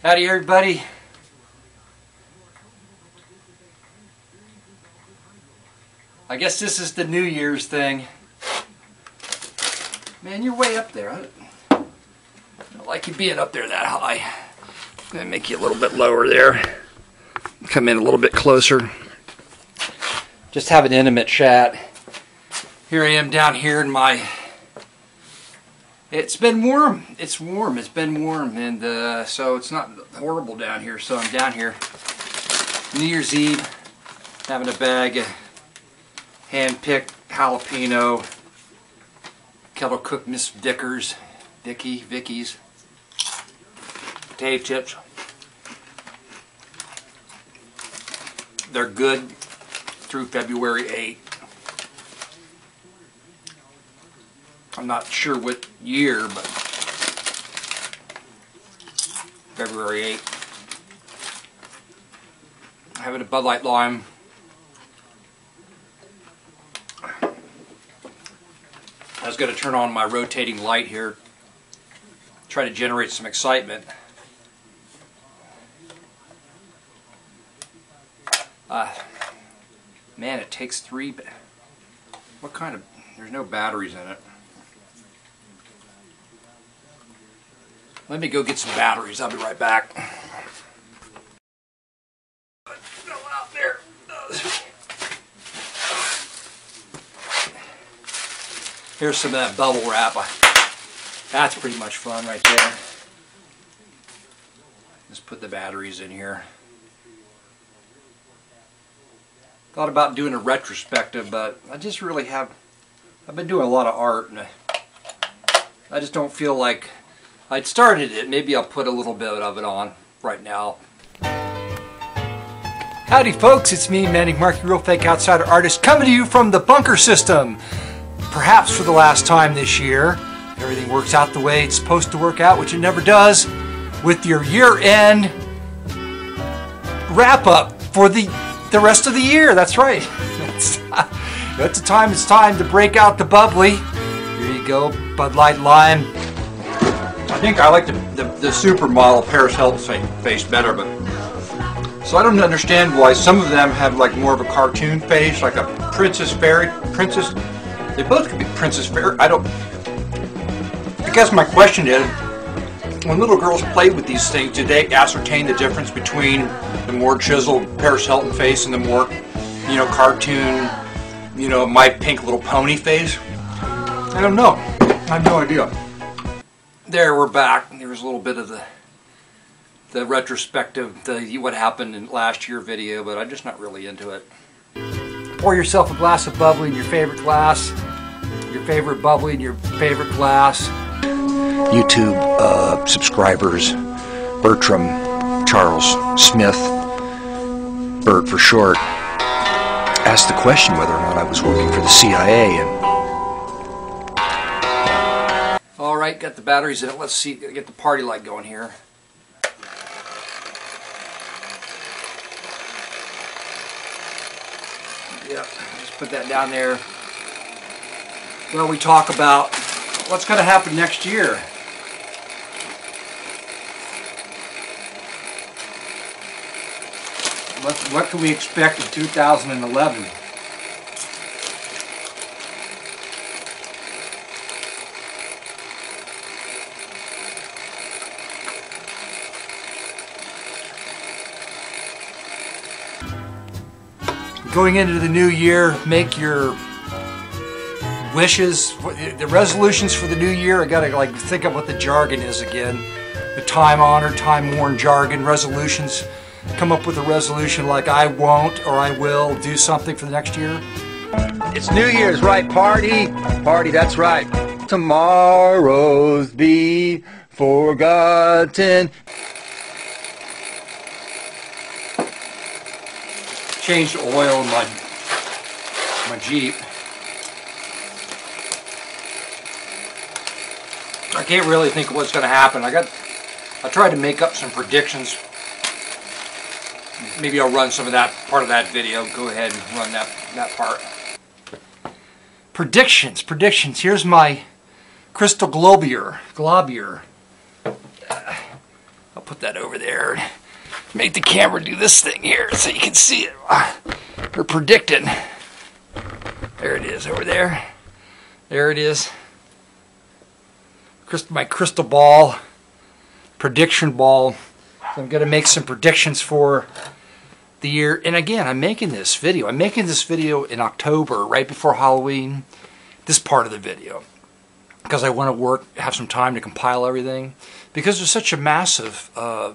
Howdy everybody. I guess this is the New Year's thing. Man, you're way up there. I don't like you being up there that high. I'm going to make you a little bit lower there. Come in a little bit closer. Just have an intimate chat. Here I am down here in my... It's been warm. It's warm. It's been warm, and so it's not horrible down here. So I'm down here, New Year's Eve, having a bag of hand-picked jalapeno, kettle cooked Miss Vicky's potato chips. They're good through February 8th. I'm not sure what year, but February 8th. Having a Bud Light Lime. I was going to turn on my rotating light here, try to generate some excitement. Man, it takes 3. What kind of... There's no batteries in it. Let me go get some batteries. I'll be right back. Go out there. Here's some of that bubble wrap. That's pretty much fun right there. Let's put the batteries in here. Thought about doing a retrospective, but I just really have... I've been doing a lot of art, and I just don't feel like... I'd started it. Maybe I'll put a little bit of it on right now. Howdy folks, it's me, Manic, Marky, Real Fake Outsider Artist, coming to you from the bunker system. Perhaps for the last time this year. Everything works out the way it's supposed to work out, which it never does, with your year-end wrap-up for the rest of the year. That's right. It's time to break out the bubbly. Here you go, Bud Light Lime. I think I like the supermodel Paris Hilton face better, but so I don't understand why some of them have like more of a cartoon face, like a princess. They both could be princess fairy. I guess my question is, when little girls play with these things, do they ascertain the difference between the more chiseled Paris Hilton face and the more, cartoon, My Pink Little Pony face? I don't know. I have no idea. There, we're back. There was a little bit of the retrospective, what happened in last year video, but I'm just not really into it. Pour yourself a glass of bubbly in your favorite glass, your favorite bubbly in your favorite glass. YouTube subscribers, Bertram, Charles Smith, Bert for short, asked the question whether or not I was working for the CIA, and Alright, got the batteries in it. Let's see, get the party light going here. Yep, just put that down there. Well, we talk about what's going to happen next year. What can we expect in 2011? Going into the new year, make your wishes, the resolutions for the new year. I gotta think of what the jargon is again. The time-honored, time-worn jargon, resolutions. Come up with a resolution like I won't or I will do something for the next year. It's New Year's, right? Party, that's right. Tomorrow's be forgotten. Changed oil in my Jeep. I can't really think of what's going to happen. I tried to make up some predictions. Maybe I'll run some of that part of that video. Go ahead and run that part. Predictions. Here's my crystal globular. I'll put that over there. Make the camera do this thing here so you can see it. We're predicting. There it is over there. There it is. My crystal ball, prediction ball. So I'm going to make some predictions for the year. And again, I'm making this video. I'm making this video in October, right before Halloween. This part of the video. Because I want to have some time to compile everything. Because there's such a massive, those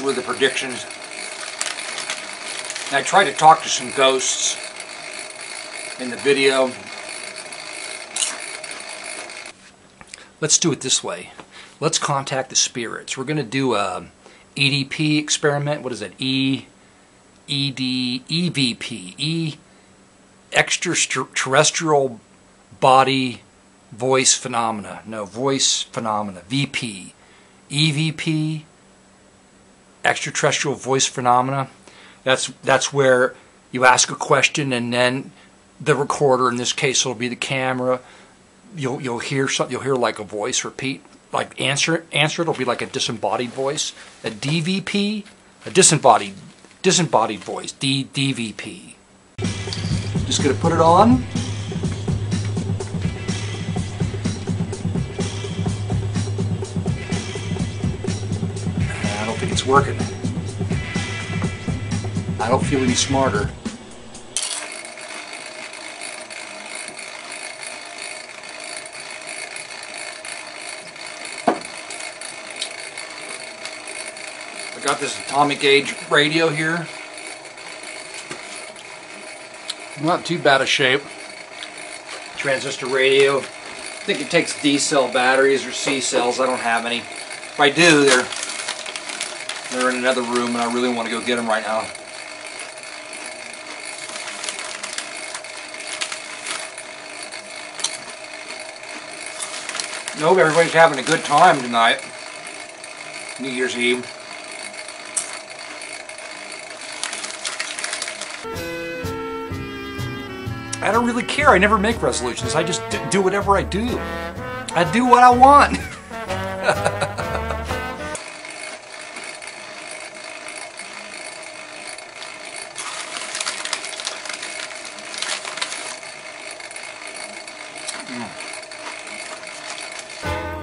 were the predictions. And I tried to talk to some ghosts in the video. Let's do it this way. Let's contact the spirits. We're going to do a EDP experiment. What is it? EVP. Extraterrestrial body voice phenomena. No, voice phenomena. VP. EVP. Extraterrestrial voice phenomena. That's where you ask a question and then the recorder, in this case it'll be the camera, you'll hear something, you'll hear like a voice repeat, like answer it'll be like a disembodied voice, a DVP, a disembodied voice, DVP. Just gonna put it on. I don't think it's working. I don't feel any smarter. I got this atomic age radio here. Not too bad a shape. Transistor radio. I think it takes D cell batteries or C cells. I don't have any. If I do, they're in another room and I really want to go get them right now. Nope, everybody's having a good time tonight. New Year's Eve. I don't really care. I never make resolutions. I just do whatever I do. I do what I want.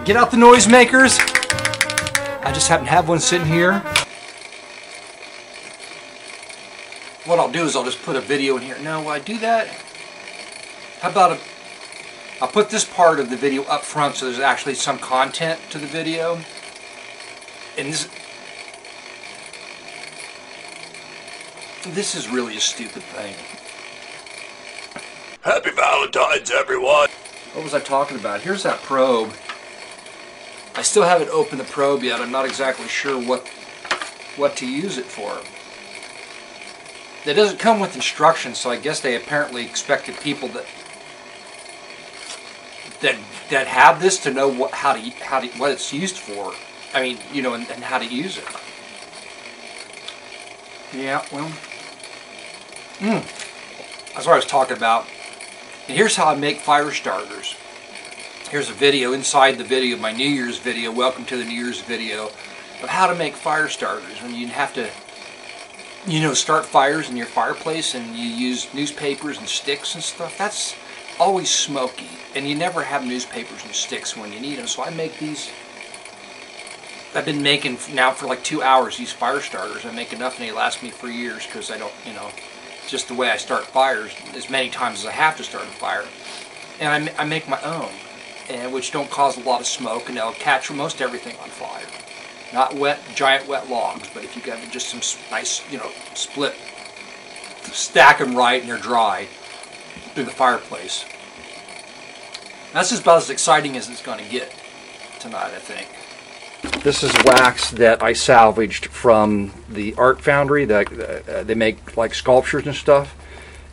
Get out the noisemakers. I just happen to have one sitting here. What I'll do is I'll just put a video in here. No, will I do that? How about I'll put this part of the video up front so there's actually some content to the video. And this is really a stupid thing. Happy Valentine's, everyone! What was I talking about? Here's that probe. I still haven't opened the probe yet. I'm not exactly sure what to use it for. It doesn't come with instructions, so I guess they apparently expected people that have this to know what it's used for. I mean, you know, and how to use it. Yeah, well, that's what I was talking about. And here's how I make fire starters. Here's a video inside the video, my New Year's video, welcome to the New Year's video, of how to make fire starters. When you have to, you know, start fires in your fireplace and you use newspapers and sticks and stuff, that's always smoky. And you never have newspapers and sticks when you need them. So I make these, I've been making now for like 2 hours these fire starters. I make enough and they last me for years because I don't, you know, just the way I start fires as many times as I have to start a fire. And I make my own. And which don't cause a lot of smoke, and they'll catch most everything on fire. Not wet, giant wet logs, but if you got just some nice, you know, split, stack them right and they're dry through the fireplace. That's just about as exciting as it's going to get tonight, I think. This is wax that I salvaged from the art foundry. They make like sculptures and stuff,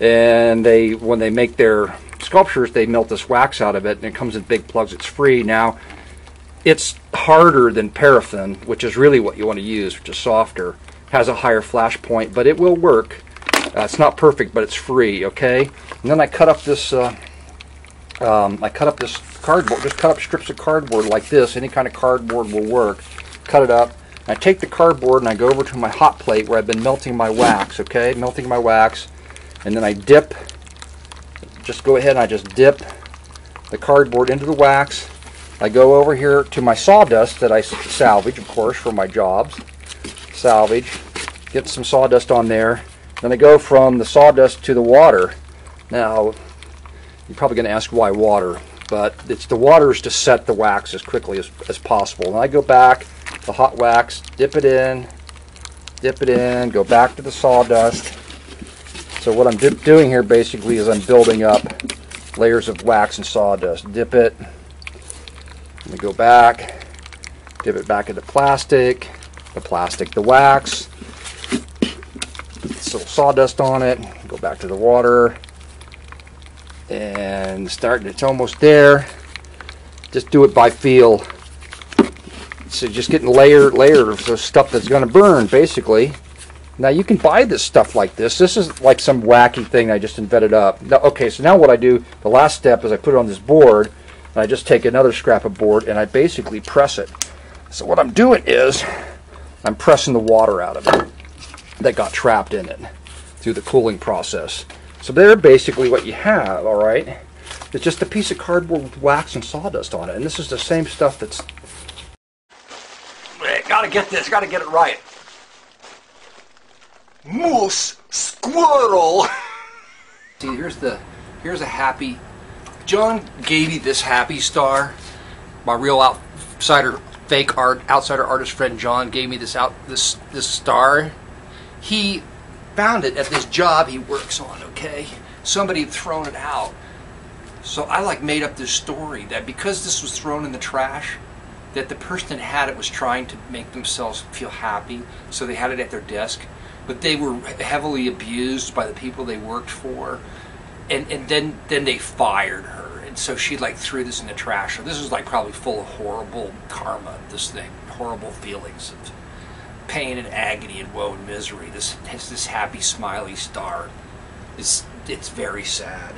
and when they make their sculptures, they melt this wax out of it, and it comes in big plugs. It's free. Now, it's harder than paraffin, which is really what you want to use, which is softer. Has a higher flash point, but it will work. It's not perfect, but it's free, okay? And then I cut up this I cut up this cardboard, just cut up strips of cardboard like this. Any kind of cardboard will work. Cut it up. I take the cardboard and I go over to my hot plate where I've been melting my wax, okay? Melting my wax. And then I dip, just go ahead and I just dip the cardboard into the wax. I go over here to my sawdust that I salvage, of course, for my jobs. Salvage. Get some sawdust on there. Then I go from the sawdust to the water. Now, you're probably going to ask why water, but it's the water is to set the wax as quickly as possible. And I go back, the hot wax, dip it in, go back to the sawdust. So what I'm doing here basically is I'm building up layers of wax and sawdust. Dip it, and go back, dip it back into plastic, the wax, some sawdust on it, go back to the water, and it's almost there. Just do it by feel. So just getting layer of stuff that's going to burn, basically. Now you can buy this stuff like this. This is like some wacky thing I just invented up. Now, okay, so now what I do, the last step is I put it on this board, and I just take another scrap of board and I basically press it. So what I'm doing is I'm pressing the water out of it that got trapped in it through the cooling process. So there, basically what you have, all right, is just a piece of cardboard with wax and sawdust on it. And this is the same stuff that's... Gotta get this, gotta get it right. Moose, squirrel. See, here's a happy... John gave me this happy star. My real outsider artist friend John gave me this star. He found it at this job he works on, okay? Somebody had thrown it out. So I like made up this story that because this was thrown in the trash, that the person that had it was trying to make themselves feel happy, so they had it at their desk. But they were heavily abused by the people they worked for, and then they fired her, and so she like threw this in the trash. So this is like probably full of horrible karma, this thing, horrible feelings of pain and agony and woe and misery. This happy smiley star. It's very sad.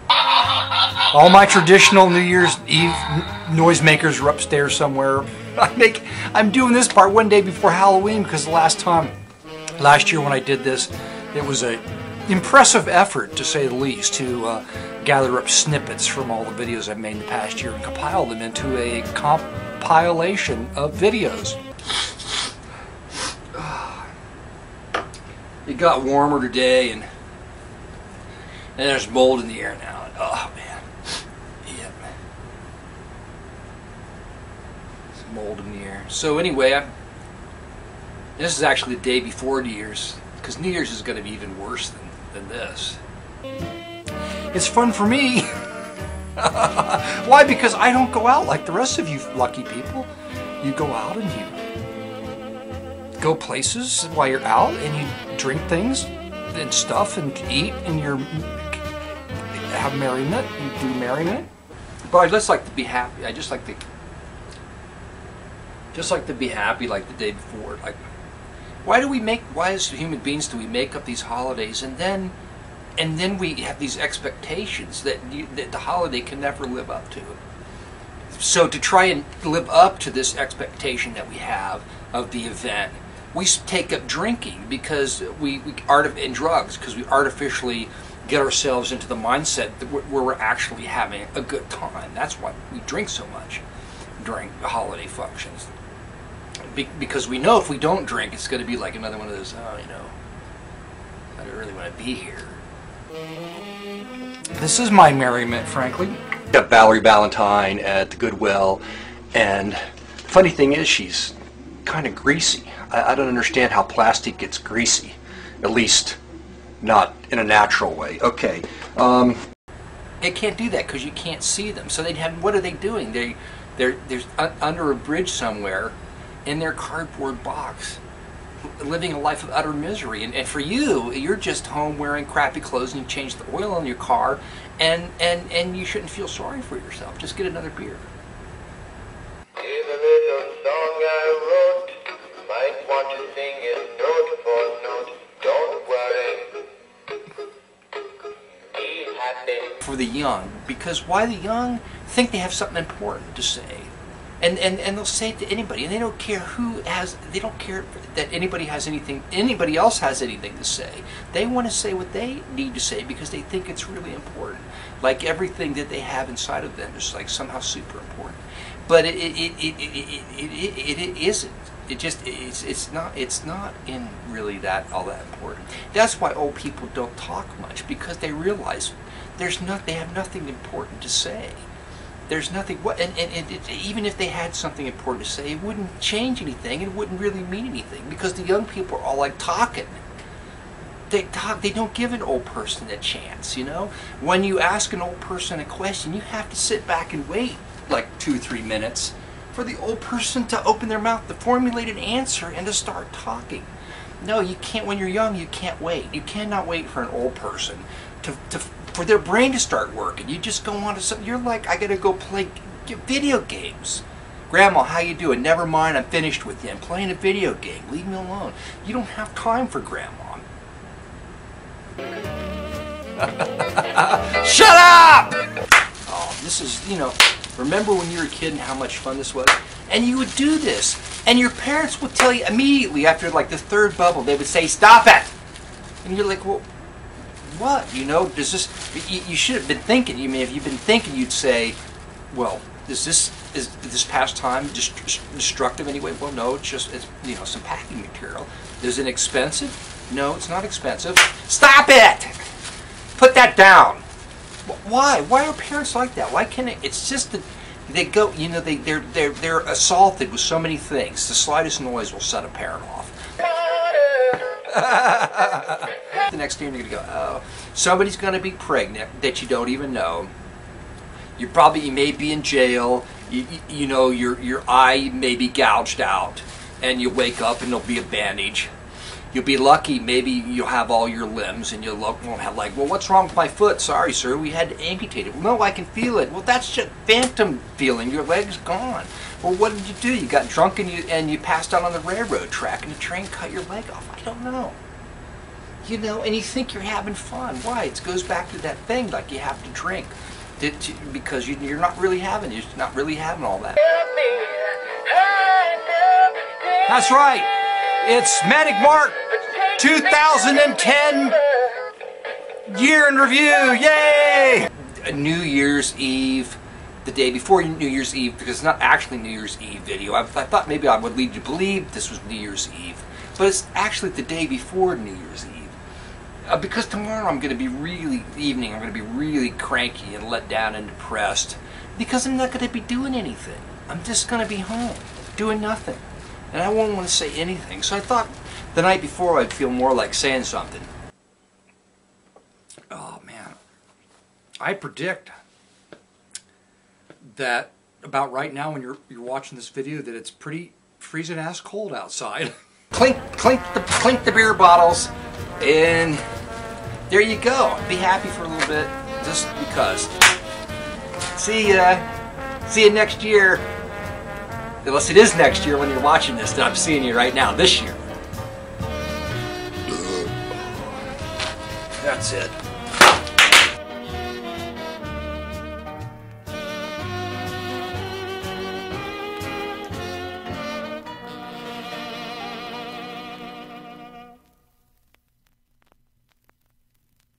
All my traditional New Year's Eve noisemakers are upstairs somewhere. I'm doing this part one day before Halloween because last year when I did this, it was an impressive effort, to say the least, to gather up snippets from all the videos I've made in the past year and compile them into a compilation of videos. It got warmer today, and there's mold in the air now. Oh man, yep, there's mold in the air. So anyway, this is actually the day before New Year's, because New Year's is going to be even worse than this. It's fun for me. Why? Because I don't go out like the rest of you lucky people. You go out and you go places while you're out, and you drink things and stuff and eat, and you have merriment, you do merriment. But I just like to be happy. I just like to be happy like the day before. Like, why as human beings do we make up these holidays, and then we have these expectations that the holiday can never live up to? So to try and live up to this expectation that we have of the event, we take up drinking because and drugs, because we artificially get ourselves into the mindset where we're actually having a good time. That's why we drink so much during the holiday functions. Because we know if we don't drink, it's going to be like another one of those, I don't really want to be here. This is my merriment, frankly. Got Valerie Valentine at the Goodwill, and the funny thing is she's kind of greasy. I don't understand how plastic gets greasy, at least not in a natural way. Okay, it can't do that because you can't see them. So what are they doing? They're under a bridge somewhere in their cardboard box, living a life of utter misery. And for you, you're just home wearing crappy clothes, and you change the oil in your car, and you shouldn't feel sorry for yourself. Just get another beer. Here's a little song I wrote. Might want to sing it note for note. Don't worry. Be happy. For for the young, because why the young think they have something important to say. And they'll say it to anybody, and they don't care they don't care that anybody else has anything to say. They want to say what they need to say because they think it's really important. Like everything that they have inside of them is like somehow super important. But it isn't. It's not in really all that important. That's why old people don't talk much, because they realize they have nothing important to say. There's nothing, even if they had something important to say, it wouldn't change anything. It wouldn't really mean anything, because the young people are all like talking. They don't give an old person a chance, you know? When you ask an old person a question, you have to sit back and wait like 2-3 minutes for the old person to open their mouth, to formulate an answer, and to start talking. No, you can't. When you're young, you can't wait. You cannot wait for an old person for their brain to start working. You just go on to something. You're like, I gotta go play video games. Grandma, how you doing? Never mind, I'm finished with you. I'm playing a video game. Leave me alone. You don't have time for Grandma. Shut up! Oh, this is, remember when you were a kid and how much fun this was? And you would do this, and your parents would tell you immediately after like the third bubble, they would say, stop it! And you're like, well, what? Does this, you should have been thinking, if you've been thinking, you'd say, well, is this pastime destructive anyway? Well, no, it's some packing material. Is it expensive? No, it's not expensive. Stop it! Put that down. Why? Why are parents like that? Why can't it's just that they go, they're assaulted with so many things. The slightest noise will set a parent off. The next day you're going to go, oh, somebody's going to be pregnant that you don't even know. You may be in jail. Your eye may be gouged out, and you wake up and there'll be a bandage. You'll be lucky, maybe you'll have all your limbs, and you won't have well, what's wrong with my foot? Sorry, sir, we had to amputate it. Well, no, I can feel it. Well, that's just phantom feeling. Your leg's gone. Well, what did you do? You got drunk and you passed out on the railroad track, and the train cut your leg off. I don't know. And you think you're having fun. Why? It goes back to that thing, like you have to drink because you're not really having all that. That's right. It's Manic Mark 2010 year in review. Yay! New Year's Eve, the day before New Year's Eve, because it's not actually New Year's Eve video. I thought maybe I would lead you to believe this was New Year's Eve, but it's actually the day before New Year's Eve. Because tomorrow I'm going to be really cranky and let down and depressed, because I'm not going to be doing anything. I'm just going to be home doing nothing. And I won't want to say anything. So I thought the night before I'd feel more like saying something. Oh man. I predict that about right now when you're watching this video that it's pretty freezing ass cold outside. Clink the beer bottles, and there you go. Be happy for a little bit, just because. See you next year. Unless it is next year when you're watching this, that I'm seeing you right now, this year. That's it.